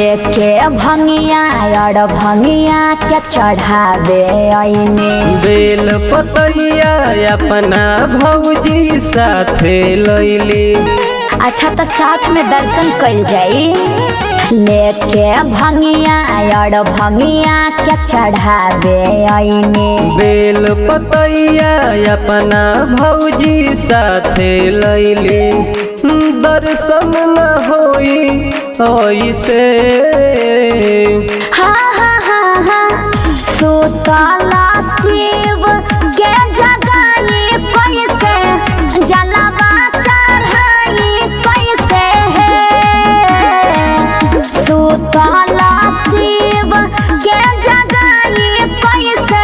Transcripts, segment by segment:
लेके भंगिया और भंगिया के चढ़ावे आईने। बेल पतैया अपना भौजी साथे लैली। अच्छा तो साथ में दर्शन कल जाई। लेके भंगिया और भंगिया के चढ़ावे आईने। बेल पतैया अपना भौजी साथे लैली। दर्शन न होई ऐसे। हाँ हाँ हाँ हाँ सुतला शिव के जगाई कैसे जलवा चढ़ाई कैसे है। सुतला शिव के जगाई कैसे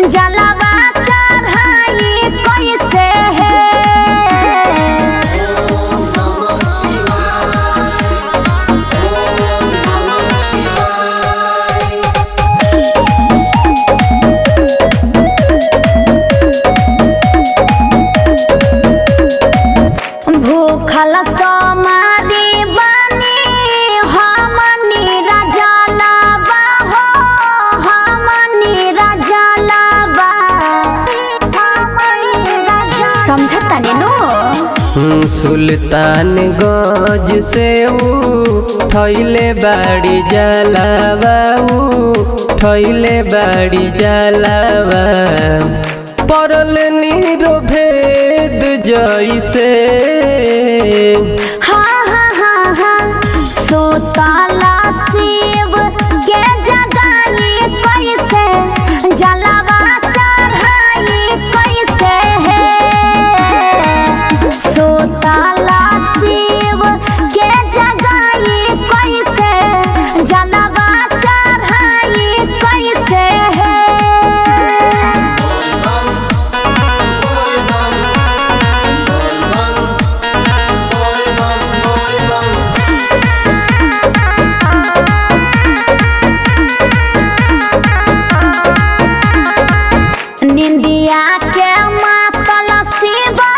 जलवा चढ़ाई कैसे है। भूखल सोमारी बनी हमनी रजलावा हो हमनी रजलावा। समझता नो। सुल्तानगंज से उठैले बाड़ी जलावा उठैले बाड़ी जलावा। परल नीरो भेद जैसे। हाँ हाँ हाँ हाँ सुतला शिव के जगाई कैसे जलवा चढ़ाई कैसे है। सुतला शिव के जगाई कैसे जलवा चढ़ाई कैसे है। निंदिया के मातल शिवा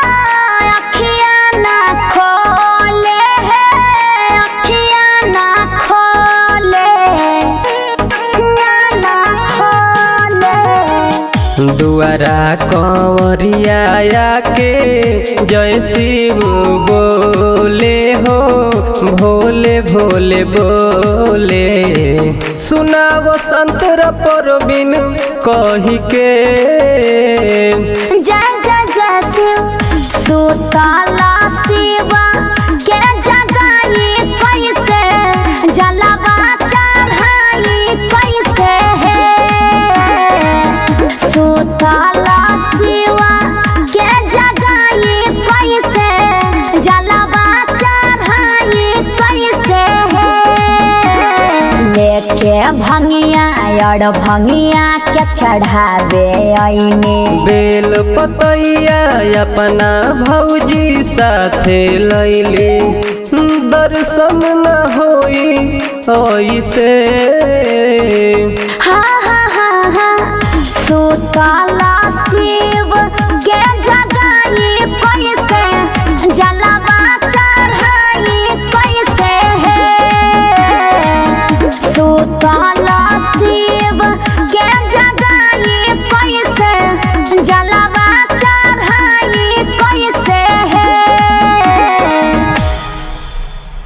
अखिया ना खोले है अखिया ना खोले अखिया ना खोले। दुआरा कंवरिया के जय शिव बोले हो भोले भोले बोले। सुनाव संतरा परबिन कही के। जय जय जय शिव सुतला शिवा के जगाई कैसे जलवा चढ़ाई कैसे है। सुतला शिवा के जगाई कैसे जलवा चढ़ाई कैसे है। लेके भंगिया और भंगिया के चढ़ावे आईने। बेल पतैया अपना भौजी साथे लैली। दर्शन न होई ऐसे। हाँ हाँ हाँ हाँ सुतला शिव के जग